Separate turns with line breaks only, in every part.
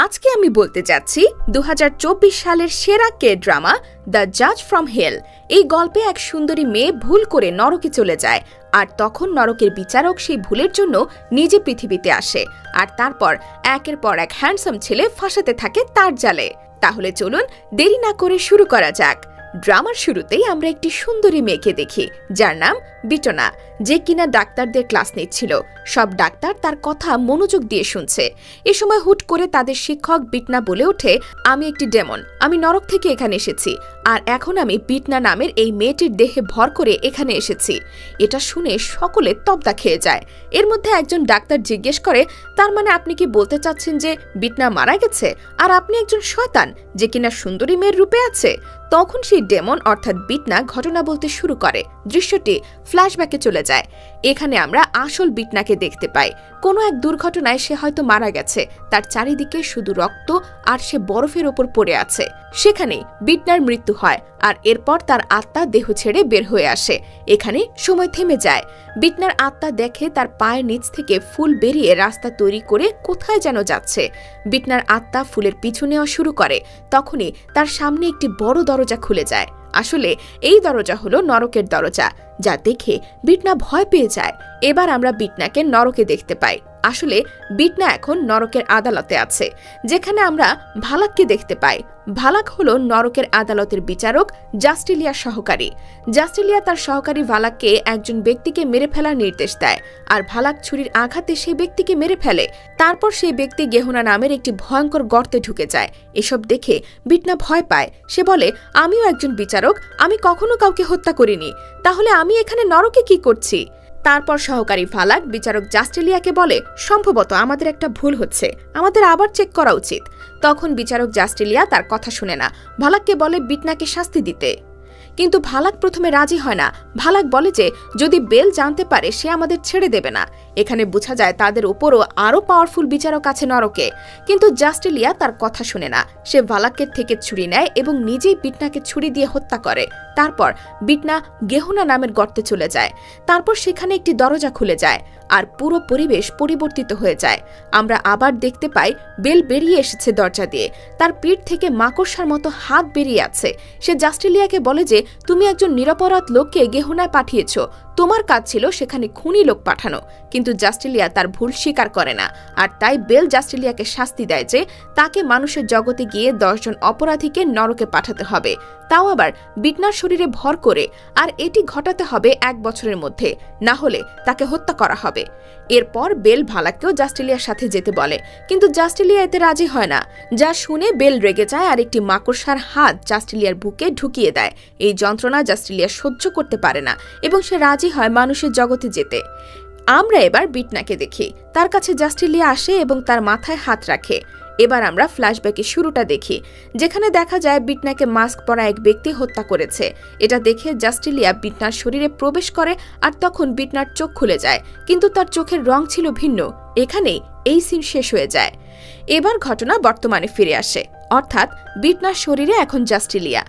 আজকে আমি বলতে যাচ্ছি ২০২৪ সালের সেরা কে ড্রামা দ্য জাজ ফ্রম হেল। এই গল্পে এক সুন্দরী মেয়ে ভুল করে নরকে চলে যায়, আর তখন নরকের বিচারক সেই ভুলের জন্য নিজে পৃথিবীতে আসে, আর তারপর একের পর এক হ্যান্ডসাম ছেলে ফাঁসাতে থাকে তার জালে। তাহলে চলুন দেরি না করে শুরু করা যাক। ড্রামার শুরুতেই আমরা একটি সুন্দরী মেয়েকে দেখি যার নাম বিটনা, যে কিনা ডাক্তারদের ক্লাস নিচ্ছিল। সব ডাক্তার তার কথা মনোযোগ দিয়ে শুনছে। এ সময় হুট করে তাদের শিক্ষক বিটনা বলে ওঠে, আমি একটি ডেমন, আমি নরক থেকে এখানে এসেছি, আর এখন আমি বিটনা নামের এই মেয়েটির দেহে ভর করে এখানে এসেছি। এটা শুনে সকলে তবদা খেয়ে যায়। এর মধ্যে একজন ডাক্তার জিজ্ঞেস করে, তার মানে আপনি কি বলতে চাচ্ছেন যে বিটনা মারা গেছে আর আপনি একজন শয়তান যে কিনা সুন্দরী মেয়ের রূপে আছে? তখন সেই ডেমন অর্থাৎ বিটনা ঘটনা বলতে শুরু করে। দৃশ্যটি ফ্ল্যাশব্যাকে চলে যায়। এখানে আমরা আসল বিটনাকে দেখতে পাই। কোনো এক দুর্ঘটনায় সে হয়তো মারা গেছে, তার চারিদিকে শুধু রক্ত, আর সে বরফের ওপর পড়ে আছে। সেখানে বিটনার মৃত্যু হয়, আর এরপর তার আত্মা দেহ ছেড়ে বের হয়ে আসে। এখানে সময় থেমে যায়। বিটনার আত্মা দেখে তার পায়ের নিচ থেকে ফুল বেরিয়ে রাস্তা তৈরি করে কোথায় যেন যাচ্ছে। বিটনার আত্মা ফুলের পিছু নেওয়া শুরু করে। তখনই তার সামনে একটি বড় দরজা খুলে যায়। আসলে এই দরজা হলো নরকের দরজা, যা দেখে বিটনা ভয় পেয়ে যায়। এবার আমরা বিটনাকে নরকে দেখতে পাই। আসলে বিটনা এখন নরকের আদালতে আছে, যেখানে আমরা ভালাককে দেখতে পাই। ভালাক হলো নরকের আদালতের বিচারক জাস্টিলিয়ার সহকারী। জাস্টিলিয়া তার সহকারী ভালাককে একজন ব্যক্তিকে মেরে ফেলার নির্দেশ দেয়, আর ভালাক ছুরির আঘাতে সেই ব্যক্তিকে মেরে ফেলে। তারপর সেই ব্যক্তি গেহুনা নামের একটি ভয়ঙ্কর গর্তে ঢুকে যায়। এসব দেখে বিটনা ভয় পায়। সে বলে, আমিও একজন বিচারক, আমি কখনো কাউকে হত্যা করিনি, তাহলে আমি এখানে নরকে কি করছি? তারপর সহকারী ভালাক বিচারক জাস্টিলিয়াকে বলে, সম্ভবত আমাদের একটা ভুল হচ্ছে, আমাদের আবার চেক করা উচিত। তখন বিচারক জাস্টিলিয়া তার কথা শুনে না, ভালাককে বলে বিটনাকে শাস্তি দিতে। কিন্তু ভালাক প্রথমে রাজি হয় না। ভালাক বলে যে যদি বেল জানতে পারে সে আমাদের ছেড়ে দেবে না। এখানে বোঝা যায় তাদের উপরও আরও পাওয়ারফুল বিচারক আছে নরকে। কিন্তু জাস্টিলিয়া তার কথা শুনে না। সে ভালাকের থেকে ছুরি নেয় এবং নিজেই বিটনাকে ছুরি দিয়ে হত্যা করে। তারপর বিটনা গেহুনা নামের গর্তে চলে যায়। তারপর সেখানে একটি দরজা খুলে যায়, আর পুরো পরিবেশ পরিবর্তিত হয়ে যায়। আমরা আবার দেখতে পাই বেল বেরিয়ে এসেছে দরজা দিয়ে। তার পিঠ থেকে মাকড়সার মতো হাত বেরিয়ে আছে। সে জাস্টিলিয়াকে বলে যে তুমি একজন নিরপরাধ লোককে গেহুনায় পাঠিয়েছ, তোমার কাজ ছিল সেখানে খুনি লোক পাঠানো। কিন্তু জাস্টিলিয়া তার ভুল স্বীকার করে না, আর তাই বেল জাস্টিলিয়াকে শাস্তি দেয় যে তাকে মানুষের জগতে গিয়ে 10 জন অপরাধীকে নরকে পাঠাতে হবে, তাও আবার বিটনার শরীরে ভর করে। আর এটি ঘটাতে হবে 1 বছরের মধ্যে, না হলে তাকে হত্যা করা হবে। এরপর বেল ভালাককেও জাস্টিলিয়ার সাথে যেতে বলে, কিন্তু জাস্টিলিয়া এতে রাজি হয় না। যা শুনে বেল রেগে যায় আর একটি মাকড়সার হাত জাস্টিলিয়ার বুকে ঢুকিয়ে দেয়। এই যন্ত্রণা জাস্টিলিয়া সহ্য করতে পারে না এবং সে রাজি হয় মানুষের জগতে যেতে। আমরা এবার বিটনাকে দেখি। তার কাছে জাস্টিলিয়া আসে এবং তার মাথায় হাত রাখে। এবার আমরা ফ্ল্যাশব্যাকের শুরুটা দেখি, যেখানে দেখা যায় বিটনাকে মাস্ক পরা এক ব্যক্তি হত্যা করেছে। এটা দেখে জাস্টিলিয়া বিটনার শরীরে প্রবেশ করে, আর তখন বিটনার চোখ খুলে যায়, কিন্তু তার চোখের রং ছিল ভিন্ন। এখানেই এই সিন শেষ হয়ে যায়। এবার ঘটনা বর্তমানে ফিরে আসে, অর্থাৎ বিটনার শরীরে এখন জাস্টিলিয়া।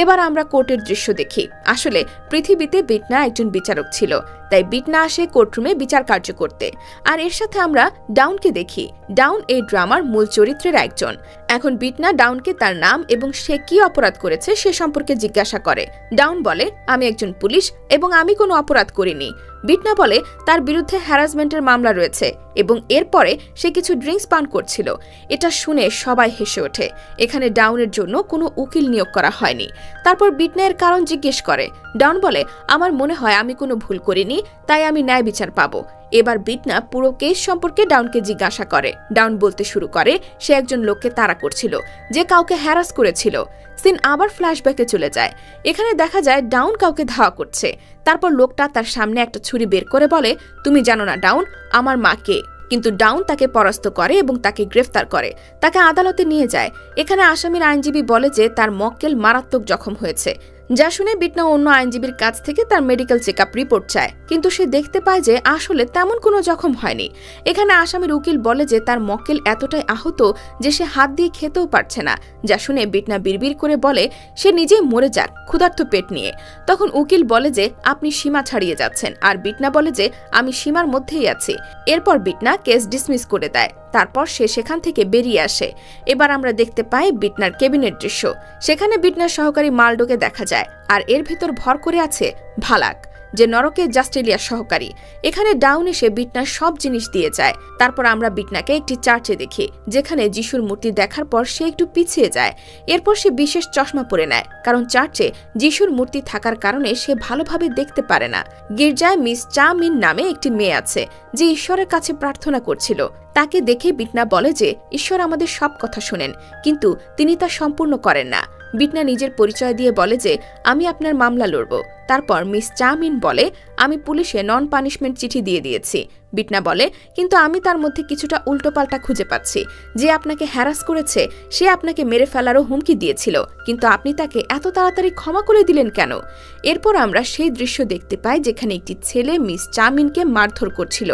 এবার আমরা কোর্টের দৃশ্য দেখি। আসলে পৃথিবীতে বিটনা একজন বিচারক ছিল, তাই বিটনা আসে কোর্টরুমে বিচার কার্য করতে। আর এর সাথে আমরা ডাউনকে দেখি। ডাউন এই ড্রামার মূল চরিত্রের একজন। এখন বিটনা ডাউনকে তার নাম এবং সে কি অপরাধ করেছে সে সম্পর্কে জিজ্ঞাসা করে। ডাউন বলে, আমি একজন পুলিশ এবং আমি কোনো অপরাধ করিনি। বিটনা বলে তার বিরুদ্ধে হ্যারাসমেন্টের মামলা রয়েছে এবং এরপরে সে কিছু ড্রিঙ্কস পান করছিল। এটা শুনে সবাই হেসে ওঠে। এখানে ডাউনের জন্য কোনো উকিল নিয়োগ করা হয়নি। তারপর বিটনা এর কারণ জিজ্ঞেস করে। ডাউন বলে, আমার মনে হয় আমি কোনো ভুল করিনি, তাই আমি ন্যায় বিচার পাবো। এবার বিটনা পুরো কেস সম্পর্কে ডাউনকে জিজ্ঞাসা করে। ডাউন বলতে শুরু করে সে একজন লোককে তাড়া করছিল যে কাউকে হ্যারাস করেছিল। সিন আবার ফ্ল্যাশব্যাকে চলে যায়। এখানে দেখা যায় ডাউন কাউকে ধাওয়া করছে। তারপর লোকটা তার সামনে একটা ছুরি বের করে বলে, তুমি জানো না ডাউন, আমার মা কে? কিন্তু ডাউন তাকে পরাস্ত করে এবং তাকে গ্রেফতার করে, তাকে আদালতে নিয়ে যায়। এখানে আসামির আইনজীবী বলে যে তার মক্কেল মারাত্মক জখম হয়েছে। যা শুনে বিটনা অন্য আইনজীবীর কাছ থেকে তার মেডিকেল চেকআপ রিপোর্ট চায়, কিন্তু সে দেখতে পায় যে আসলে তেমন কোনো জখম হয়নি। এখানে আসামির উকিল বলে যে তার মক্কেল এতটাই আহত যে সে হাত দিয়ে খেতেও পারছে না। যা শুনে বিটনা বিড়বিড় করে বলে সে নিজেই মরে যাক ক্ষুধার্ত পেট নিয়ে। তখন উকিল বলে যে আপনি সীমা ছাড়িয়ে যাচ্ছেন, আর বিটনা বলে যে আমি সীমার মধ্যেই আছি। এরপর বিটনা কেস ডিসমিস করে দেয়। তারপর সে সেখান থেকে বেরিয়ে আসে। এবার আমরা দেখতে পাই বিটনার কেবিনের দৃশ্য। সেখানে বিটনার সহকারী মাল্ডোকে দেখা যায়, আর এর ভিতর ভর করে আছে ভালাক, যে নরকের জাস্টেলিয়ার সহকারী। এখানে ডাউন এসে বিটনার সব জিনিস দিয়ে যায়। তারপর আমরা বিটনাকে একটি চার্চে দেখি, যেখানে যিশুর মূর্তি দেখার পর সে একটু পিছিয়ে যায়। এরপর সে বিশেষ চশমা পরে নেয়, কারণ চার্চে যিশুর মূর্তি থাকার কারণে সে ভালোভাবে দেখতে পারে না। গির্জায় মিস চা মিন নামে একটি মেয়ে আছে, যে ঈশ্বরের কাছে প্রার্থনা করছিল। তাকে দেখে বিটনা বলে যে ঈশ্বর আমাদের সব কথা শোনেন, কিন্তু তিনি তা সম্পূর্ণ করেন না। বিটনা নিজের পরিচয় দিয়ে বলে যে আমি আপনার মামলা লড়ব। তারপর মিস চামিন বলে আমি পুলিশে নন পানিশমেন্ট চিঠি দিয়ে দিয়েছি। বিটনা বলে কিন্তু আমি তার মধ্যে কিছুটা উল্টোপাল্টা খুঁজে পাচ্ছি। যে আপনাকে হ্যারাস করেছে সে আপনাকে মেরে ফেলারও হুমকি দিয়েছিল, কিন্তু আপনি তাকে এত তাড়াতাড়ি ক্ষমা করে দিলেন কেন? এরপর আমরা সেই দৃশ্য দেখতে পাই যেখানে একটি ছেলে মিস চামিনকে মারধর করছিল।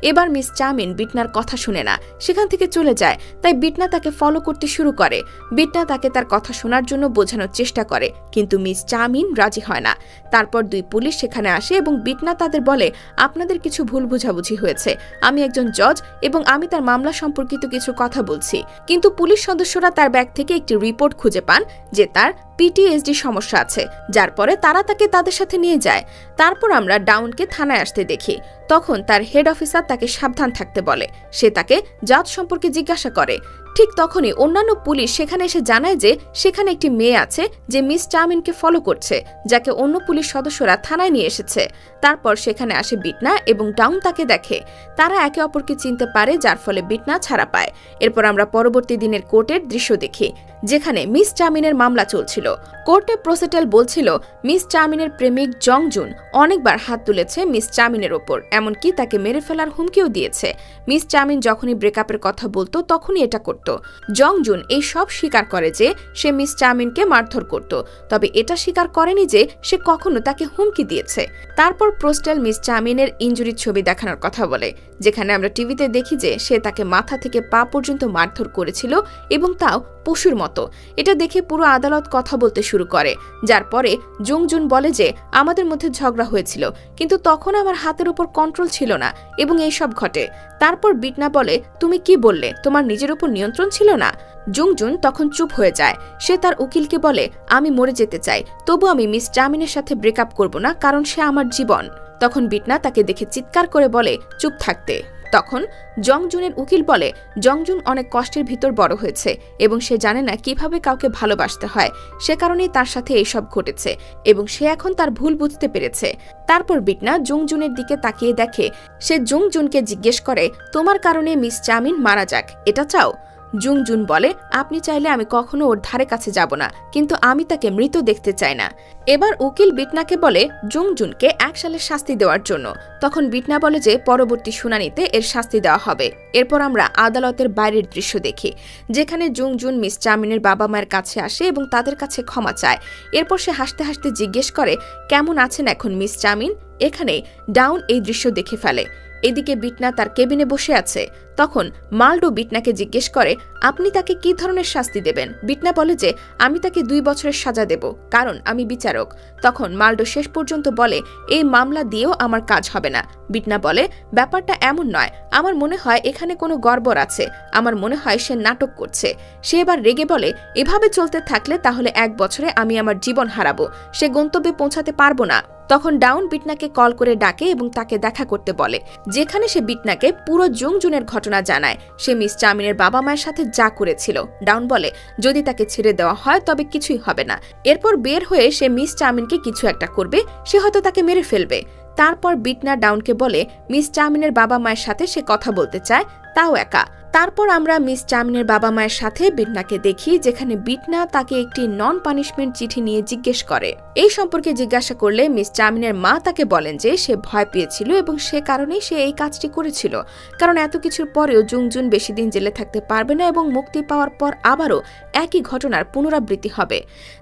এবার মিস চামিন বিটনার কথা শুনে না, সেখান থেকে চলে যায়। তাই বিটনা তাকে ফলো করতে শুরু করে। বিটনা তাকে তার কথা শোনার জন্য বোঝানোর চেষ্টা করে, কিন্তু মিস চামিন রাজি হয় না। তারপর দুই পুলিশ সেখানে আসে এবং বিটনা তাদের বলে আপনাদের কিছু ভুল বোঝাবুঝি হয়েছে। আমি একজন জজ এবং আমি তার মামলা সম্পর্কিত কিছু কথা বলছি। কিন্তু পুলিশ সদস্যরা তার ব্যাগ থেকে একটি রিপোর্ট খুঁজে পান যে তার PTSD সমস্যা আছে, যার পরে তারা তাকে তাদের সাথে নিয়ে যায়। তারপর আমরা ডাউনকে থানায় আসতে দেখি। তখন তার হেড অফিসার তাকে সাবধান থাকতে বলে। সে তাকে জাজ সম্পর্কে জিজ্ঞাসা করে। ঠিক তখনই অন্যান্য পুলিশ সেখানে এসে জানায় যে সেখানে একটি মেয়ে আছে যে মিস চামিনকে ফলো করছে, যাকে অন্য পুলিশ সদস্যরা থানায় নিয়ে এসেছে। তারপর সেখানে আসে বিটনা এবং ডাউন তাকে দেখে। তারা একে অপরকে চিনতে পারে, যার ফলে বিটনা ছাড়া পায়। এরপর আমরা পরবর্তী দিনের কোর্টের দৃশ্য দেখি, যেখানে মিস চামিনের মামলা চলছিল। কোর্টে প্রসেটেল বলছিল মিস চামিনের প্রেমিক জং জুন অনেকবার হাত তুলেছে মিস চামিনের ওপর, এমনকি তাকে মেরে ফেলার হুমকিও দিয়েছে। মিস চামিন যখনই ব্রেকআপের কথা বলতো তখনই এটা করত। জং জুন এই সব স্বীকার করে যে সে মিস চামিনকে মারধর করত, তবে এটা স্বীকার করেনি যে সে কখনো তাকে হুমকি দিয়েছে। তারপর প্রস্টেল মিস চামিনের ইনজুরির ছবি দেখানোর কথা বলে, যেখানে আমরা টিভিতে দেখি যে সে তাকে মাথা থেকে পা পর্যন্ত মারধর করেছিল, এবং তাও পশুর মতো। এটা দেখে পুরো আদালত কথা বলতে শুরু করে, যার পরে জং জুন বলে যে আমাদের মধ্যে ঝগড়া হয়েছিল, কিন্তু তখন আমার হাতের উপর কন্ট্রোল ছিল না এবং এইসব ঘটে। তারপর বিটনা বলে তুমি কি বললে, তোমার নিজের উপর নিয়ন্ত্রণ ছিল না? জং জুন তখন চুপ হয়ে যায়। সে তার উকিলকে বলে আমি মরে যেতে চাই, তবু আমি মিস চামিনের সাথে ব্রেকআপ করব না, কারণ সে আমার জীবন। তখন বিটনা তাকে দেখে চিৎকার করে বলে চুপ থাকতে। তখন জং জুনের উকিল বলে জং জুন অনেক কষ্টের ভিতর বড় হয়েছে এবং সে জানে না কিভাবে কাউকে ভালোবাসতে হয়, সে কারণেই তার সাথে এইসব ঘটেছে এবং সে এখন তার ভুল বুঝতে পেরেছে। তারপর বিটনা জং জুনের দিকে তাকিয়ে দেখে। সে জং জুনকে জিজ্ঞেস করে তোমার কারণে মিস চামিন মারা যাক, এটা চাও? জং জুন বলে আপনি চাইলে আমি কখনো ওর ধারে কাছে যাব না, কিন্তু আমি তাকে মৃত দেখতে চাই না। এবার উকিল বিটনাকে বলে জং জুনকে 1 সালের শাস্তি দেওয়ার জন্য। তখন বিটনা বলে যে পরবর্তী শুনানিতে এর শাস্তি দেওয়া হবে। এরপর আমরা আদালতের বাইরের দৃশ্য দেখি, যেখানে জং জুন মিস চামিনের বাবা মায়ের কাছে আসে এবং তাদের কাছে ক্ষমা চায়। এরপর সে হাসতে হাসতে জিজ্ঞেস করে কেমন আছেন এখন মিস চামিন? এখানে ডাউন এই দৃশ্য দেখে ফেলে। এদিকে বিটনা তার কেবিনে বসে আছে। তখন মাল্ডো বিটনাকে জিজ্ঞেস করে আপনি তাকে কি ধরনের শাস্তি দেবেন? বিটনা বলে যে আমি তাকে 2 বছরের সাজা দেব, কারণ আমি বিচারক। তখন মাল্ডো শেষ পর্যন্ত বলে এই মামলা দিয়েও আমার কাজ হবে না। বিটনা বলে ব্যাপারটা এমন নয়, আমার মনে হয় এখানে কোনো গড়বড় আছে, আমার মনে হয় সে নাটক করছে। সে এবার রেগে বলে এভাবে চলতে থাকলে তাহলে 1 বছরে আমি আমার জীবন হারাবো, সে গন্তব্যে পৌঁছাতে পারবো না। তখন ডাউন বিটনাকে কল করে ডাকে এবং তাকে দেখা করতে বলে, যেখানে সে বিটনাকে পুরো জং জুনের ঘটনা জানায়, সে মিস চামিনের বাবা মায়ের সাথে যা করেছিল। ডাউন বলে যদি তাকে ছেড়ে দেওয়া হয় তবে কিছুই হবে না। এরপর বের হয়ে সে মিস চামিনকে কিছু একটা করবে, সে হয়তো তাকে মেরে ফেলবে। তারপর বিটনা ডাউনকে বলে মিস চামিনের বাবা মায়ের সাথে সে কথা বলতে চায়, তাও একা। তারপর আমরা মিস চামিনের বাবা মায়ের সাথে বিটনাকে দেখি, যেখানে বিটনা তাকে একটি নন পানিশমেন্ট চিঠি নিয়ে জিজ্ঞেস করে। এই সম্পর্কে জিজ্ঞাসা করলে মিস চামিনের মা তাকে বলেন যে সে ভয় পেয়েছিল এবং সে কারণেই সে এই কাজটি করেছিল, কারণ এত কিছুর পরেও জং জুন বেশি দিন জেলে থাকতে পারবে না এবং মুক্তি পাওয়ার পর আবারও একই ঘটনার পুনরাবৃত্তি হবে।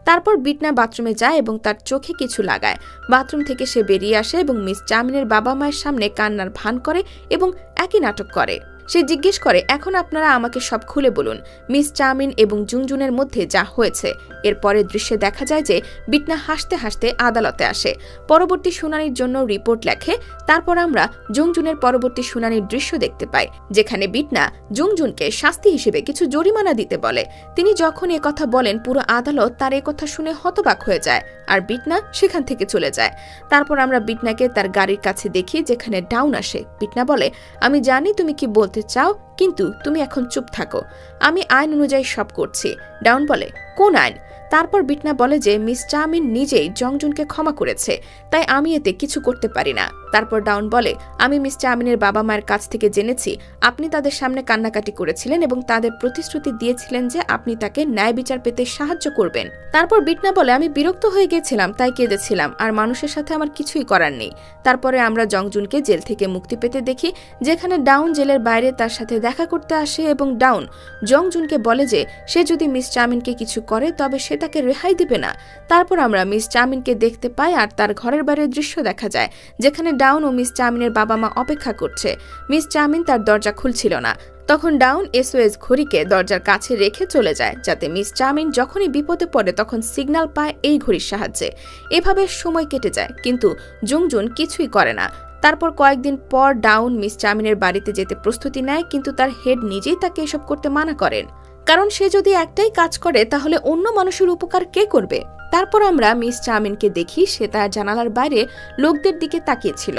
তারপর বিটনা বাথরুমে যায় এবং তার চোখে কিছু লাগায়। বাথরুম থেকে সে বেরিয়ে আসে এবং মিস চামিনের বাবা মায়ের সামনে কান্নার ভান করে এবং একই নাটক করে। সে জিজ্ঞেস করে, এখন আপনারা আমাকে সব খুলে বলুন মিস চামিন এবং জুনজুনের মধ্যে যা হয়েছে। এরপরের দৃশ্যে দেখা যায় যে বিটনা হাসতে হাসতে আদালতে আসে, পরবর্তী শুনানির জন্য রিপোর্ট লেখে। তারপর আমরা জুংজুনের পরবর্তী শুনানির দৃশ্য দেখতে পাই, যেখানে বিটনা জুংজুনকে শাস্তি হিসেবে কিছু জরিমানা দিতে বলে। তিনি যখন কথা বলেন, পুরো আদালত তার কথা শুনে হতবাক হয়ে যায়, আর বিটনা সেখান থেকে চলে যায়। তারপর আমরা বিটনাকে তার গাড়ির কাছে দেখি, যেখানে ডাউন আসে। বিটনা বলে, আমি জানি তুমি কি বলতে চাও, কিন্তু তুমি এখন চুপ থাকো, আমি আইন অনুযায়ী সব করছি। ডাউন বলে, কোন আইন? তারপর বিটনা বলে যে মিস চামিন নিজেই জংজুনকে ক্ষমা করেছে, তাই আমি এতে কিছু করতে পারি না। তারপর ডাউন বলে, আমি মিস চামিনের বাবা মায়ের কাছ থেকে জেনেছি আপনি তাদের সামনে কান্নাকাটি করেছিলেন এবং তাদের প্রতিশ্রুতি দিয়েছিলেন যে আপনি তাকে ন্যায় বিচার পেতে সাহায্য করবেন। তারপর বিটনা বলে, আমি বিরক্ত হয়ে গেছিলাম তাই কেঁদেছিলাম, আর মানুষের সাথে আমার কিছুই করার নেই। তারপরে আমরা জংজুনকে জেল থেকে মুক্তি পেতে দেখি, যেখানে ডাউন জেলের বাইরে তার সাথে দেখা করতে আসে এবং ডাউন জংজুনকে বলে যে সে যদি মিস চামিনকে কিছু করে তবে সে তাকে রেহাই দিবে না। তারপর আমরা মিস চামিনকে দেখতে পাই, আর তার ঘরের বাইরের দৃশ্য দেখা যায়, যেখানে ডাউন ও মিস চামিনের বাবা মা অপেক্ষা করছে। মিস চামিন তার দরজা খুলছিল না, তখন ডাউন এসওএস ঘড়িকে দরজার কাছে রেখে চলে যায়, যাতে মিস চামিন যখনই বিপদে পড়ে তখন সিগন্যাল পায় এই ঘড়ির সাহায্যে। এভাবে সময় কেটে যায়, কিন্তু জুংজুন কিছুই করে না। তারপর কয়েকদিন পর ডাউন মিস চামিনের বাড়িতে যেতে প্রস্তুতি নেয়, কিন্তু তার হেড নিজেই তাকে এসব করতে মানা করেন, কারণ সে যদি একটাই কাজ করে তাহলে অন্য মানুষের উপকার কে করবে। তারপর আমরা মিস চামিনকে দেখি, সে তার জানালার বাইরে লোকদের দিকে তাকিয়েছিল,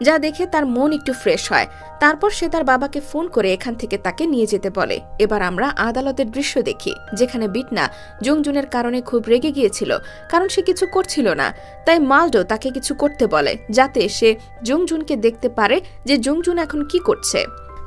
যা দেখে তার মন একটু ফ্রেশ হয়। তারপর সে তার বাবাকে ফোন করে এখান থেকে তাকে নিয়ে যেতে বলে। এবার আমরা আদালতের দৃশ্য দেখি, যেখানে বিটনা জুংজুনের কারণে খুব রেগে গিয়েছিল, কারণ সে কিছু করছিল না। তাই মালডো তাকে কিছু করতে বলে, যাতে সে জুংজুনকে দেখতে পারে যে জুংজুন এখন কি করছে।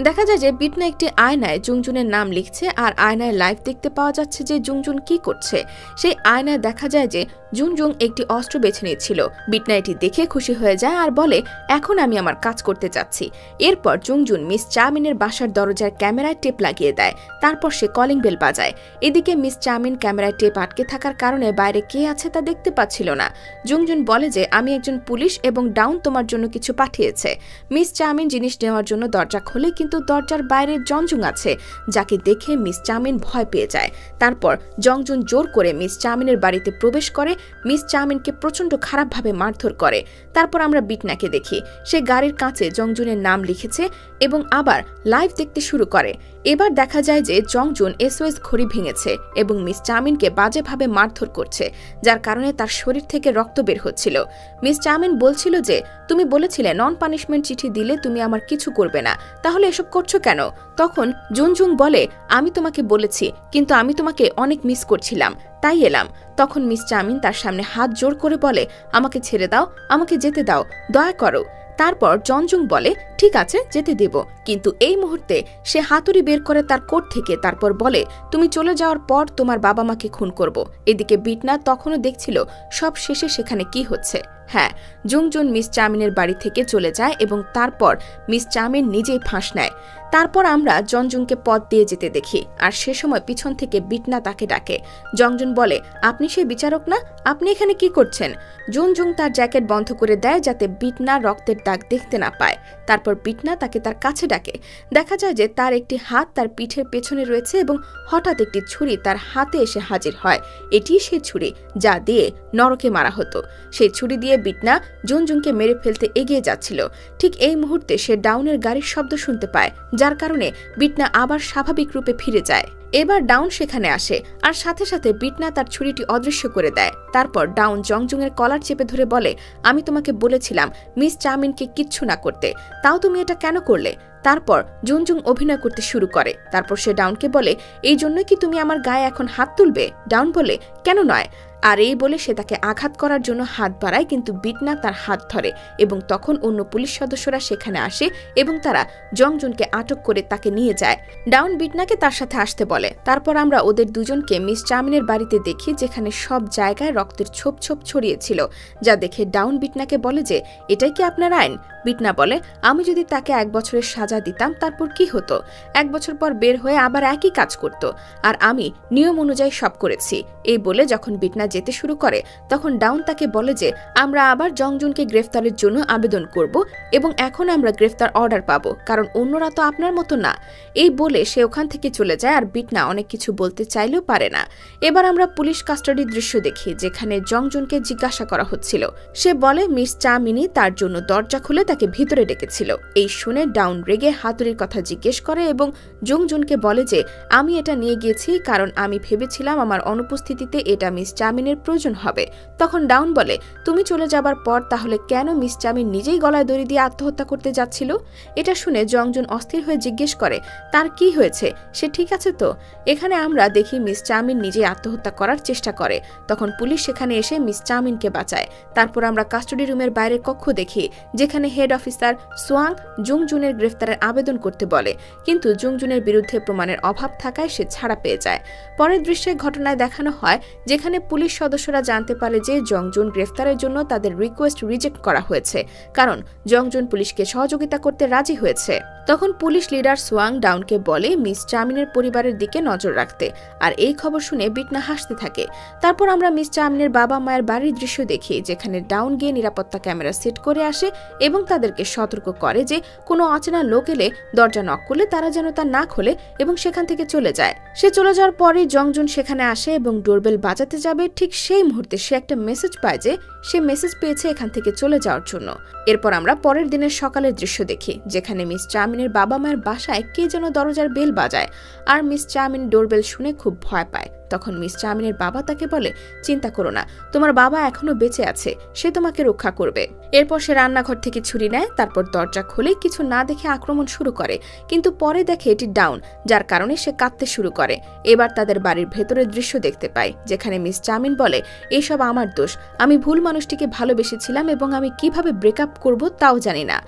দেখা যায় যে বিটনা একটি আয়নায় জুংজুনের নাম লিখছে, আর আয়নায় লাইভ দেখতে পাওয়া যাচ্ছে যে জুংজুন কি করছে। সেই আয়নায় দেখা যায় যে জুংজুন একটি অস্ত্র বেছে নিয়েছিল। বিটনা এটি দেখে খুশি হয়ে যায় আর বলে, এখন আমি আমার কাজ করতে যাচ্ছি। এরপর জুংজুন মিস চামিনের বাসার দরজার ক্যামেরায় টেপ লাগিয়ে দেয়। তারপর সে কলিং বেল বাজায়। এদিকে মিস চামিন ক্যামেরায় টেপ আটকে থাকার কারণে বাইরে কে আছে তা দেখতে পাচ্ছিল না। জুংজুন বলে যে আমি একজন পুলিশ এবং ডাউন তোমার জন্য কিছু পাঠিয়েছে। মিস চামিন জিনিস নেওয়ার জন্য দরজা খোলে, কিন্তু দরজার বাইরে জংজুন আছে, যাকে দেখে মিস চামিন ভয় পেয়ে যায়। তারপর জংজুন জোর করে মিস চামিনের বাড়িতে প্রবেশ করে, মিস চামিনকে প্রচন্ড খারাপভাবে মারধর করে। তারপর আমরা বিটনাকে দেখি, সে গাড়ির কাঁচে জংজুনের নাম লিখেছে এবং আবার লাইভ দেখতে শুরু করে। এবার দেখা যায় যে জংজুন এসওএস ঘড়ি ভেঙেছে এবং মিস চামিনকে বাজেভাবে মারধর করছে, যার কারণে তার শরীর থেকে রক্ত বের হচ্ছিল। মিস চামিন বলছিল যে তুমি বলেছিলে নন পানিশমেন্ট চিঠি দিলে তুমি আমার কিছু করবে না, তাহলে এসব করছো কেন? তখন জুনজুং বলে, আমি তোমাকে বলেছি, কিন্তু আমি তোমাকে অনেক মিস করছিলাম, তাই এলাম। তখন মিস চামিন তার সামনে হাত জোর করে বলে, আমাকে ছেড়ে দাও, আমাকে যেতে দাও, দয়া করো। তারপর জনজুং বলে, ঠিক আছে যেতে দেব, কিন্তু এই মুহূর্তে সে হাতুড়ি বের করে তার কোট থেকে। তারপর বলে, তুমি চলে যাওয়ার পর তোমার বাবা মাকে খুন করব। এদিকে বিটনা তখনও দেখছিল সব শেষে সেখানে কি হচ্ছে। হ্যাঁ, জুংজুন মিস চামিনের বাড়ি থেকে চলে যায় এবং তারপর মিস চামিন নিজেই ফাঁস নেয়। তারপর আমরা জনজুংকে পথ দিয়ে যেতে দেখি, আর সে সময় পিছন থেকে বিটনা তাকে ডাকে। জংজুন বলে, আপনি সেই বিচারক না? আপনি এখানে কি করছেন? জুনজুং তার জ্যাকেট বন্ধ করে দেয়, যাতে বিটনা রক্তের দাগ দেখতে না পায়। তারপর বিটনা তাকে তার কাছে ডাকে। দেখা যায় যে তার একটি হাত তার পিঠের পেছনে রয়েছে এবং হঠাৎ একটি ছুরি তার হাতে এসে হাজির হয়। এটি সেই ছুরি যা দিয়ে নরকে মারা হতো। সেই ছুরি দিয়ে বিটনা জুনজুংকে মেরে ফেলতে এগিয়ে যাচ্ছিল। ঠিক এই মুহূর্তে সে ডাউনের গাড়ির শব্দ শুনতে পায়, যার কারণে বিটনা আবার স্বাভাবিক রূপে ফিরে যায়। এবার ডাউন সেখানে আসে, আর সাথে সাথে বিটনা তার ছুরিটি অদৃশ্য করে দেয়। তারপর ডাউন জংজুংয়ের কলার চেপে ধরে বলে, আমি তোমাকে বলেছিলাম মিস চামিনকে কিচ্ছু না করতে, তাও তুমি এটা কেন করলে? তারপর জুনজুং অভিনয় করতে শুরু করে। তারপর সে ডাউনকে বলে, এই জন্যই কি তুমি আমার গায়ে এখন হাত তুলবে? ডাউন বলে, কেন নয়। আর এই বলে সে তাকে আঘাত করার জন্য হাত বাড়ায়, কিন্তু বিটনা তার হাত ধরে এবং তখন অন্য পুলিশ সদস্যরা সেখানে আসে এবং তারা জংজুনকে আটক করে তাকে নিয়ে যায়। ডাউন বিটনাকে তার সাথে আসতে বলে। তারপর আমরা ওদের দুজনকে মিস চামিনের বাড়িতে দেখি, যেখানে সব জায়গায় রক্তের ছোপ ছোপ ছড়িয়েছিল, যা দেখে ডাউন বিটনাকে বলে যে এটাই কি আপনার আইন? বিটনা বলে, আমি যদি তাকে 1 বছরের সাজা দিতাম তারপর কি হতো? 1 বছর পর বের হয়ে আবার একই কাজ করত, আর আমি নিয়ম অনুযায়ী সব করেছি। এই বলে যখন বিটনা যেতে শুরু করে তখন ডাউন তাকে বলে যে আমরা আবার জংজুনকে গ্রেফতারের জন্য আবেদন করব এবং এখন আমরা গ্রেফতার অর্ডার পাবো, কারণ অন্যরা তো আপনার মতো না। এই বলে সে ওখান থেকে চলে যায়, আর বিটনা অনেক কিছু বলতে চাইলেও পারে না। এবার আমরা পুলিশ কাস্টাডির দৃশ্য দেখি, যেখানে জংজুনকে জিজ্ঞাসা করা হচ্ছিল। সে বলে মিস চামিনি তার জন্য দরজা খুলে তাকে ভিতরে ডেকেছিল। এই শুনে ডাউন রেগে হাতুড়ির কথা জিজ্ঞেস করে এবং জংজুনকে বলে যে আমি এটা নিয়ে গিয়েছি কারণ আমি ভেবেছিলাম আমার অনুপস্থিতিতে এটা মিস চামিনের প্রয়োজন হবে। তখন ডাউন বলে, তুমি চলে যাবার পর তাহলে কেন মিস চামিন নিজেই গলায় দড়ি দিয়ে আত্মহত্যা করতে যাচ্ছিল? এটা শুনে জংজুন অস্থির হয়ে জিজ্ঞেস করে তার কি হয়েছে, সে ঠিক আছে তো? এখানে আমরা দেখি মিস চামিন নিজেই আত্মহত্যা করার চেষ্টা করে। তখন পুলিশ সেখানে এসে মিস চামিনকে বাঁচায়। তারপর আমরা কাস্টডি রুমের বাইরের কক্ষ দেখি, যেখানে হেড অফিসার সোয়াং জংজুনের গ্রেফতারের আবেদন করতে বলে, কিন্তু জংজুনের বিরুদ্ধে প্রমাণের অভাব থাকায় সে ছাড়া পেয়ে যায়। পরের দৃশ্যে ঘটনায় দেখানো হয় যেখানে পুলিশ সদস্যরা জানতে পারে যে জংজুন গ্রেফতারের জন্য তাদের রিকোয়েস্ট রিজেক্ট করা হয়েছে, কারণ জংজুন পুলিশকে সহযোগিতা করতে রাজি হয়েছে। তখন পুলিশ লিডার সোয়াং ডাউনকে বলে মিস চামিনের পরিবারের দিকে নজর রাখতে, আর এই খবর শুনে বিটনা হাসতে থাকে। তারপর আমরা মিস চামিনের বাবা মায়ের বাড়ির দৃশ্য দেখি, যেখানে ডাউন গিয়ে নিরাপত্তা ক্যামেরা সেট করে আসে এবং তাদেরকে সতর্ক করে যে কোনো অচেনা লোক এলে দরজা নক করলে তারা যেন তা না খোলে এবং সেখান থেকে চলে যায়। সে চলে যাওয়ার পরই জংজুন সেখানে আসে এবং ডোরবেল বাজাতে যাবে, ঠিক সেই মুহূর্তে সে একটা মেসেজ পায় যে সে মেসেজ পেয়েছে এখান থেকে চলে যাওয়ার জন্য। এরপর আমরা পরের দিনের সকালের দৃশ্য দেখি, যেখানে মিস চামিনের বাবা মায়ের বাসায় কে যেন দরজার বেল বাজায়, আর মিস চামিন ডোরবেল শুনে খুব ভয় পায়। তখন মিস চামিনের বাবা তাকে বলে, চিন্তা করো না, তোমার বাবা এখনো বেঁচে আছে, সে তোমাকে রক্ষা করবে। এরপর সে রান্নাঘর থেকে ছুরি নেয়, তারপর দরজা খুলে কিছু না দেখে আক্রমণ শুরু করে, কিন্তু পরে দেখে এটি ডাউন, যার কারণে সে কাঁদতে শুরু করে। এবার তাদের বাড়ির ভেতরের দৃশ্য দেখতে পায়, যেখানে মিস চামিন বলে, এসব আমার দোষ, আমি ভুল মানুষটিকে ভালোবেসেছিলাম এবং আমি কিভাবে ব্রেকআপ করব তাও জানি না।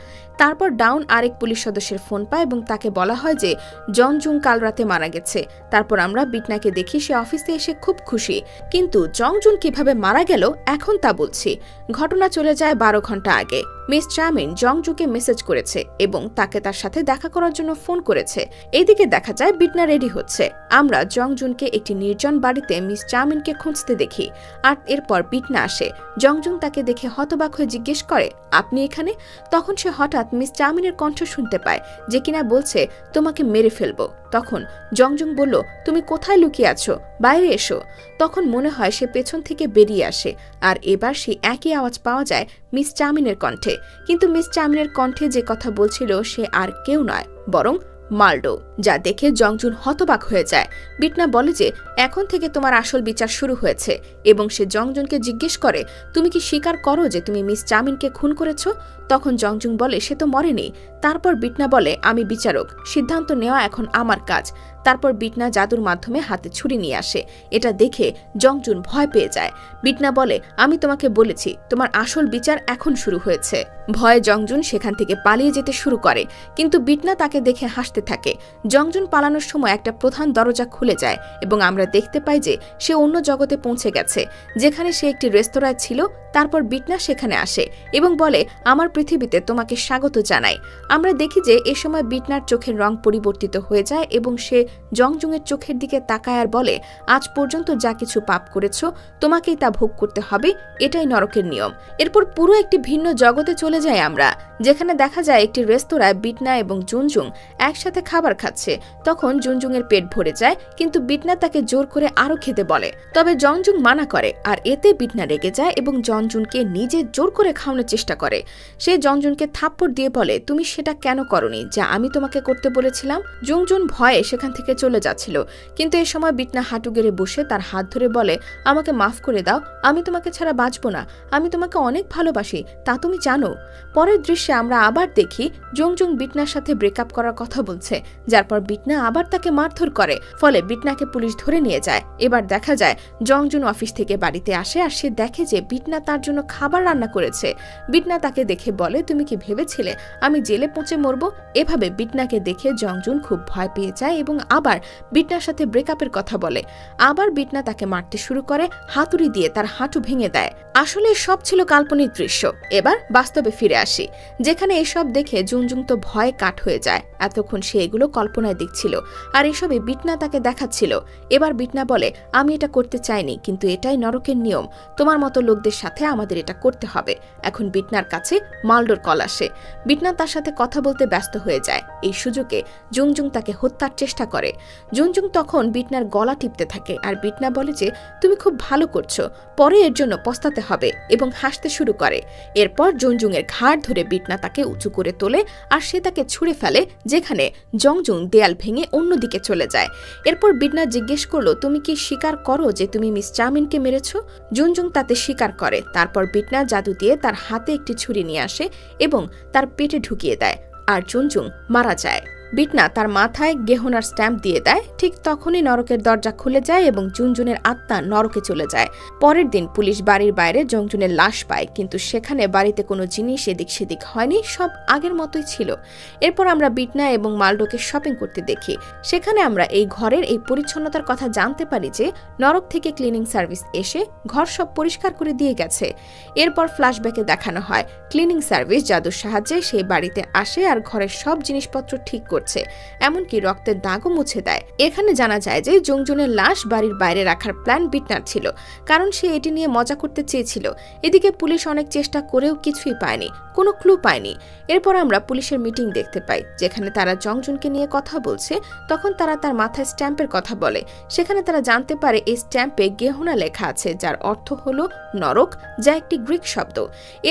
তারপর ডাউন আরেক পুলিশ সদস্যের ফোন পায় এবং তাকে বলা হয় যে জংজুন কাল রাতে মারা গেছে। তারপর আমরা বিটনাকে দেখি সে অফিসে এসে খুব খুশি, কিন্তু জংজুন কিভাবে মারা গেল এখন তা বলছি। ঘটনা চলে যায় 12 ঘন্টা আগে। মিস চামিন জংজুকে মেসেজ করেছে এবং তাকে তার সাথে দেখা করার জন্য ফোন করেছে। এইদিকে দেখা যায় বিটনা রেডি হচ্ছে। আমরা জংজুনকে একটি নির্জন বাড়িতে মিস চামিনকে খুঁজতে দেখি, আর এরপর বিটনা আসে। জংজুন তাকে দেখে হতবাক হয়ে জিজ্ঞেস করে, আপনি এখানে? তখন সে হঠাৎ মিস চামিনের কণ্ঠ শুনতে পায়, যে কিনা বলছে তোমাকে মেরে ফেলবো। তখন জংজুন বলল, তুমি কোথায় লুকিয়ে আছো, বাইরে এসো। তখন মনে হয় সে পেছন থেকে বেরিয়ে আসে, আর এবার সেই একই আওয়াজ পাওয়া যায় মিস চামিনের কণ্ঠে, কিন্তু মিস চামিনের কণ্ঠে যে কথা বলছিল সে আর কেউ নয়, বরং মাল্ডো, যা দেখে জংজুন হতবাক হয়ে যায়। বিটনা বলে যে এখন থেকে তোমার আসল বিচার শুরু হয়েছে, এবং সে জংজুনকে জিজ্ঞেস করে, তুমি কি স্বীকার করো যে তুমি মিস চামিনকে খুন করেছ? তখন জংজুন বলে সে তো মরেনি। তারপর বিটনা বলে, আমি বিচারক, সিদ্ধান্ত নেওয়া এখন আমার কাজ। তারপর বিটনা জাদুর মাধ্যমে হাতে ছুরি নিয়ে আসে। এটা দেখে জংজুন ভয় পেয়ে যায়। বিটনা বলে, আমি তোমাকে বলেছি তোমার আসল বিচার এখন শুরু হয়েছে। ভয়ে জংজুন সেখান থেকে পালিয়ে যেতে শুরু করে, কিন্তু বিটনা তাকে দেখে হাসতে থাকে। জংজুন পালানোর সময় একটা প্রধান দরজা খুলে যায় এবং আমরা দেখতে পাই যে সে অন্য জগতে পৌঁছে গেছে, যেখানে সে একটি রেস্তোরাঁয় ছিল। তারপর বিটনা সেখানে আসে এবং বলে, আমার পৃথিবীতে তোমাকে স্বাগত জানাই। আমরা দেখি যে এ সময় বিটনার চোখের রং পরিবর্তিত হয়ে যায় এবং সে জংজুনের চোখের দিকে তাকায় আর বলে, আজ পর্যন্ত যা কিছু পাপ করেছ তোমাকেই তা ভোগ করতে হবে, এটাই নরকের নিয়ম। এরপর পুরো একটি ভিন্ন জগতে চলে যাই আমরা, যেখানে দেখা যায় একটি রেস্তোরাঁয় বিটনা এবং জুনজুং একসাথে খাবার খাচ্ছে। তখন জুনজুংয়ের পেট ভরে যায়, কিন্তু বিটনা তাকে জোর করে আরো খেতে বলে, তবে জংজুং মানা করে, আর এতে বিটনা রেগে যায় এবং জংজুনকে নিজে জোর করে খাওয়ানোর চেষ্টা করে। সে জংজুনকে থাপ্পড় দিয়ে বলে, তুমি সেটা কেন করনি যা আমি তোমাকে করতে বলেছিলাম? জংজুন ভয়ে সেখান থেকে চলে যাচ্ছিল, কিন্তু এ সময় বিটনা হাঁটু গেড়ে বসে তার হাত ধরে বলে, আমাকে মাফ করে দাও, আমি তোমাকে ছাড়া বাঁচব না, আমি তোমাকে অনেক ভালোবাসি, তা তুমি জানো। পরের দৃশ্যে আমরা আবার দেখি জংজুং বিটনার সাথে ব্রেকআপ করার কথা বলছে, যার তারপর বিটনা আবার তাকে মারধর করে, ফলে বিটনাকে পুলিশ ধরে নিয়ে যায়। এবার দেখা যায় জংজুন অফিস থেকে বাড়িতে আসে আর সে দেখে যে বিটনা তার জন্য খাবার রান্না করেছে। বিটনা তাকে দেখে বলে, তুমি কি ভেবেছিলে আমি জেলে পৌঁছে মরবো? এভাবে বিটনাকে দেখে জংজুন খুব ভয় পেয়ে যায় এবং আবার বিটনার সাথে ব্রেকআপের কথা বলে। আবার বিটনা তাকে মারতে শুরু করে, হাতুড়ি দিয়ে তার হাঁটু ভেঙে দেয়। আসলে সব ছিল কাল্পনিক দৃশ্য। এবার বাস্তবে ফিরে আসি, যেখানে এসব দেখে জুনজুন তো ভয়ে কাঠ হয়ে যায়। এতক্ষণ সে এগুলো কল্পনায় দেখছিল আর এসবে বিটনা তাকে দেখাচ্ছিল। এবার বিটনা বলে, আমি এটা করতে চাইনি, কিন্তু এটাই নরকের নিয়ম। তোমার মতো লোকদের সাথে আমাদের এটা করতে হবে। এখন বিটনার কাছে মালডোর কল আসে। বিটনা তার সাথে কথা বলতে ব্যস্ত হয়ে যায়। এই সুযোগে জুনজুন তাকে হত্যার চেষ্টা করে। জুনজুন তখন বিটনার গলা টিপতে থাকে আর বিটনা বলে যে তুমি খুব ভালো করছো, পরে এর জন্য পস্তাতে হবে, এবং হাসতে শুরু করে। এরপর জুনজুনের ঘাড় ধরে বিটনা তাকে উঁচু করে তোলে আর সে তাকে ছুঁড়ে ফেলে, যেখানে জংজুন দেয়াল ভেঙে অন্যদিকে চলে যায়। এরপর বিটনা জিজ্ঞেস করলো, তুমি কি স্বীকার করো যে তুমি মিস চামিনকে মেরেছ? জুনজুন তাতে স্বীকার করে। তারপর বিটনা জাদু দিয়ে তার হাতে একটি ছুরি নিয়ে আসে এবং তার পেটে ঢুকিয়ে দেয় আর জুনজুন মারা যায়। বিটনা তার মাথায় গেহনার স্ট্যাম্প দিয়ে দেয়। ঠিক তখনই নরকের দরজা খুলে যায় এবং জুনজুনের আত্মা নরকে চলে যায়। পরের দিন পুলিশ বাড়ির বাইরে জংজুনের লাশ পায়, কিন্তু সেখানে বাড়িতে কোনো জিনিস এদিক সেদিক হয়নি, সব আগের মতোই ছিল। এরপর আমরা বিটনা এবং মালডোকে শপিং করতে দেখি। সেখানে আমরা এই ঘরের এই পরিচ্ছন্নতার কথা জানতে পারি যে নরক থেকে ক্লিনিং সার্ভিস এসে ঘর সব পরিষ্কার করে দিয়ে গেছে। এরপর ফ্ল্যাশব্যাকে দেখানো হয় ক্লিনিং সার্ভিস জাদুর সাহায্যে সেই বাড়িতে আসে আর ঘরের সব জিনিসপত্র ঠিক করছে, এমনকি রক্তের দাগও মুছে দেয়। এখানে জানা যায় যে জংজুনের লাশ বাড়ির বাইরে রাখার প্ল্যান বিটনার ছিল, কারণ সে এটি নিয়ে মজা করতে চেয়েছিল। এদিকে পুলিশ অনেক চেষ্টা করেও কিছুই পায়নি, কোনো ক্লু পায়নি। এরপর আমরা পুলিশের মিটিং দেখতে পাই, যেখানে তারা জংজুনকে নিয়ে কথা বলছে। তখন তারা তার মাথায় স্ট্যাম্পের কথা বলে। সেখানে তারা জানতে পারে এই স্ট্যাম্পে গেহনা লেখা আছে, যার অর্থ হলো নরক, যা একটি গ্রিক শব্দ।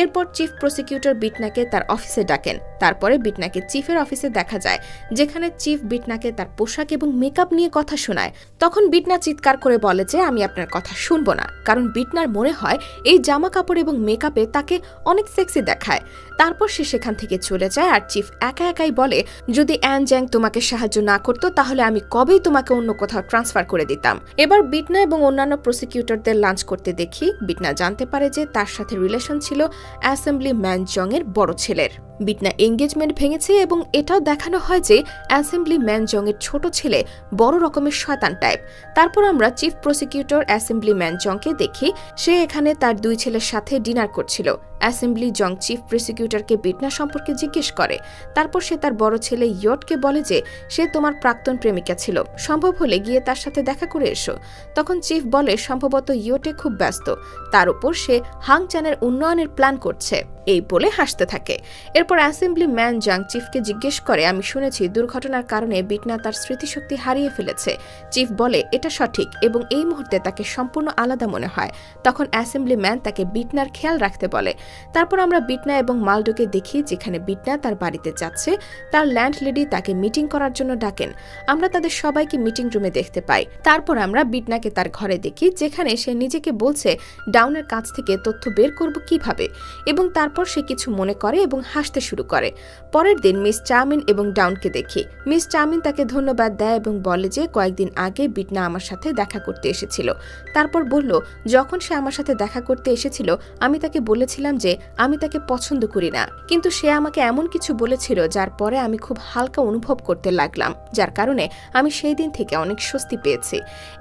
এরপর চিফ প্রসিকিউটর বিটনাকে তার অফিসে ডাকেন। তারপরে বিটনাকে চিফের অফিসে দেখা যায়, যেখানে চিফ বিটনাকে তার পোশাক এবং মেকআপ নিয়ে কথা শোনায়। তখন বিটনা চিৎকার করে বলে যে আমি আপনার কথা শুনবো না, কারণ বিটনার মনে হয় এই জামা কাপড় এবং মেকআপে তাকে অনেক সেক্সি দেখায়। তারপর সে সেখান থেকে চলে যায় আর চিফ একা একাই বলে, যদি অ্যান জ্যাং তোমাকে সাহায্য না করতো তাহলে আমি কবেই তোমাকে অন্য কোথাও ট্রান্সফার করে দিতাম। এবার বিটনা এবং অন্যান্য প্রসিকিউটরদের লাঞ্চ করতে দেখি। বিটনা জানতে পারে যে তার সাথে রিলেশন ছিল অ্যাসেম্বলি ম্যান জং এর বড় ছেলের। বিটনা এঙ্গেজমেন্ট ভেঙেছে এবং এটাও দেখানো হয় যে অ্যাসেম্বলি ম্যান জং এর ছোট ছেলে বড় রকমের শয়তান টাইপ। তারপর আমরা চিফ প্রসিকিউটর অ্যাসেম্বলি ম্যান জংকে দেখি। সে এখানে তার দুই ছেলের সাথে ডিনার করছিল। অ্যাসেম্বলি জং চিফ প্রসিকিউটরকে বিটনা সম্পর্কে জিজ্ঞেস করে। তারপর সে তার বড় ছেলে ইয়টকে বলে যে সে তোমার প্রাক্তন প্রেমিকা ছিল, সম্ভব হলে গিয়ে তার সাথে দেখা করে এসো। তখন চিফ বলে সম্ভবত ইয়টে খুব ব্যস্ত, তার উপর সে হাংচানের উন্নয়নের প্ল্যান করছে, এই বলে হাসতে থাকে। এরপর অ্যাসেম্বলি ম্যান জাং চিফকে জিজ্ঞেস করে, আমি শুনেছি দুর্ঘটনার কারণে বিটনা তার স্মৃতিশক্তি হারিয়ে ফেলেছে। চিফ বলে এটা সঠিক এবং এই মুহূর্তে তাকে সম্পূর্ণ আলাদা মনে হয়। তখন অ্যাসেম্বলি ম্যান তাকে বিটনার খেয়াল রাখতে বলে। তারপর আমরা বিটনা এবং মালডোকে দেখি, যেখানে বিটনা তার বাড়িতে যাচ্ছে। তার ল্যান্ডলেডি তাকে মিটিং করার জন্য ডাকেন। আমরা তাদের সবাইকে মিটিং রুমে দেখতে পাই। তারপর আমরা বিটনাকে তার ঘরে দেখি, যেখানে সে নিজেকে বলছে ডাউনের কাছ থেকে তথ্য বের করব কিভাবে, এবং তারপর সে কিছু মনে করে এবং হাসতে শুরু করে। পরের দিন মিস চামিন এবং ডাউনকে দেখি। মিস চামিন তাকে ধন্যবাদ দেয় এবং বলে যে কয়েকদিন আগে বিটনা আমার সাথে দেখা করতে এসেছিল। তারপর বলল যখন সে আমার সাথে দেখা করতে এসেছিল আমি তাকে বলেছিলাম যে আমি তাকে পছন্দ করি না, কিন্তু সে আমাকে এমন কিছু বলেছিল যার পরে আমি খুব হালকা অনুভব করতে লাগলাম, যার কারণে আমি সেই দিন থেকে অনেক স্বস্তি পেয়েছি।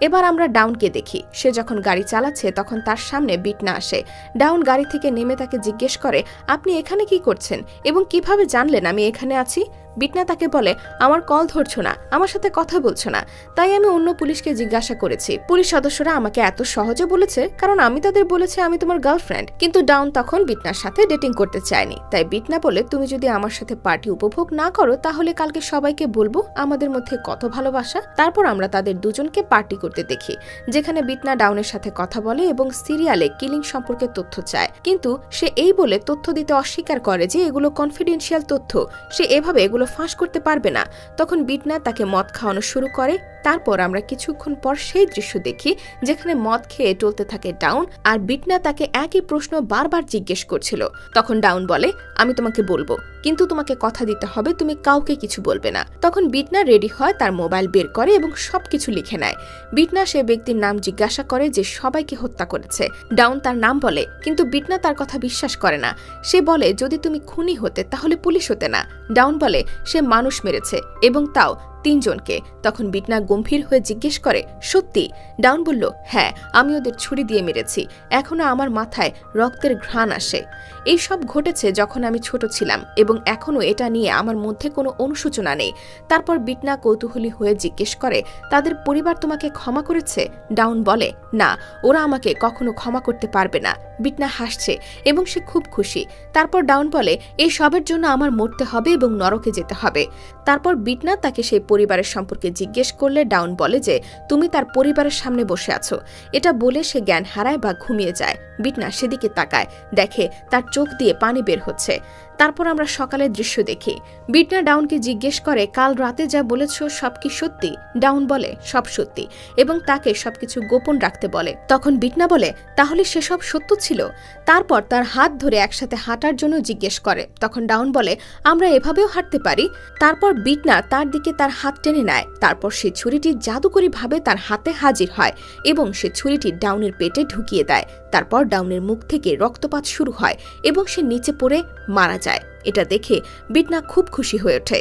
এবার আমরা ডাউনকে দেখি। সে যখন গাড়ি চালাচ্ছে তখন তার সামনে বিটনা আসে। ডাউন গাড়ি থেকে নেমে তাকে জিজ্ঞেস করে, আপনি এখানে কি করছেন এবং কিভাবে জানলেন আমি এখানে আছি? বিটনা তাকে বলে, আমার কল ধরছো না, আমার সাথে কথা বলছো না, তাই আমি অন্য পুলিশকে জিজ্ঞাসা করেছি। পুলিশ সদস্যরা আমাকে এত সহজে বলেছে কারণ আমি তাদের বলেছি আমি তোমার গার্লফ্রেন্ড। কিন্তু ডাউন তখন বিটনার সাথে ডেটিং করতে চায়নি। তাই বিটনা বলে, তুমি যদি আমার সাথে পার্টি উপভোগ না করো তাহলে কালকে সবাইকে বলবো আমাদের মধ্যে কত ভালোবাসা। তারপর আমরা তাদের দুজনকে পার্টি করতে দেখি, যেখানে বিটনা ডাউনের সাথে কথা বলে এবং সিরিয়ালে কিলিং সম্পর্কে তথ্য চায়, কিন্তু সে এই বলে তথ্য দিতে অস্বীকার করে যে এগুলো কনফিডেন্সিয়াল তথ্য, সে এভাবে এগুলো ফাঁস করতে পারবে না। তখন বিটনা তাকে মদ খাওয়ানো শুরু করে তারপর আমরা কিছুক্ষণ পর সেই দৃশ্য দেখি যেখানে মদ খেয়ে টলতে থাকে ডাউন, আর বিটনা তাকে একই প্রশ্ন বারবার জিজ্ঞেস করছিল। তখন ডাউন বলে, আমি তোমাকে বলবো, কিন্তু তোমাকে কথা দিতে হবে তুমি কাউকে কিছু বলবে না। তখন বিটনা রেডি হয়, তার মোবাইল বের করে এবং সবকিছু লিখে নেয়। বিটনা সে ব্যক্তির নাম জিজ্ঞাসা করে যে সবাইকে হত্যা করেছে। ডাউন তার নাম বলে, কিন্তু বিটনা তার কথা বিশ্বাস করে না। সে বলে, যদি তুমি খুনি হতে তাহলে পুলিশ হতে না। ডাউন বলে সে মানুষ মেরেছে এবং তাও 3 জনকে। তখন বিটনা গম্ভীর হয়ে জিজ্ঞেস করে, সত্যি? ডাউন বলল, হ্যাঁ, আমি ওদের ছুরি দিয়ে মেরেছি, এখনো আমার মাথায় রক্তের ঘ্রাণ আসে। এই সব ঘটেছে যখন আমি ছোট ছিলাম এবং এখনো এটা নিয়ে আমার মধ্যে কোনো অনুশোচনা নেই। তারপর বিটনা কৌতূহলী হয়ে জিজ্ঞেস করে, তাদের পরিবার তোমাকে ক্ষমা করেছে? ডাউন বলে, না, ওরা আমাকে কখনো ক্ষমা করতে পারবে না। বিটনা হাসছে এবং সে খুব খুশি। তারপর ডাউন বলে, এই সবের জন্য আমার মরতে হবে এবং নরকে যেতে হবে। তারপর বিটনা তাকে সেই পরিবারের সম্পর্কে জিজ্ঞেস করলে ডাউন বলে যে তুমি তার পরিবারের সামনে বসে আছো। এটা বলে সে জ্ঞান হারায় বা ঘুমিয়ে যায়। বিটনা সেদিকে তাকায়, দেখে তার চোখ দিয়ে পানি বের হচ্ছে। তারপর আমরা সকালের দৃশ্য দেখি। বিটনা ডাউনকে জিজ্ঞেস করে, কাল রাতে যা বলেছ সব কি সত্যি? ডাউন বলে, সব সত্যি, এবং তাকে সবকিছু গোপন রাখতে বলে। তখন বিটনা বলে, তাহলে সেসব সত্য ছিল? তারপর তার হাত ধরে একসাথে হাঁটার জন্য জিজ্ঞেস করে। তখন ডাউন বলে, আমরা এভাবেও হাঁটতে পারি। তারপর বিটনা তার দিকে তার হাত টেনে নেয়। তারপর সে ছুরিটি জাদুকরী ভাবে তার হাতে হাজির হয় এবং সে ছুরিটি ডাউনের পেটে ঢুকিয়ে দেয়। তারপর ডাউনের মুখ থেকে রক্তপাত শুরু হয় এবং সে নিচে পড়ে মারা যায়। এটা দেখে বিটনা খুব খুশি হয়ে ওঠে।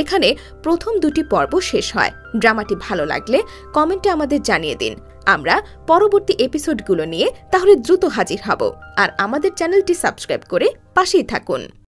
এখানে প্রথম 2টি পর্ব শেষ হয়। ড্রামাটি ভালো লাগলে কমেন্টে আমাদের জানিয়ে দিন। আমরা পরবর্তী এপিসোডগুলো নিয়ে তাহলে দ্রুত হাজির হব। আর আমাদের চ্যানেলটি সাবস্ক্রাইব করে পাশেই থাকুন।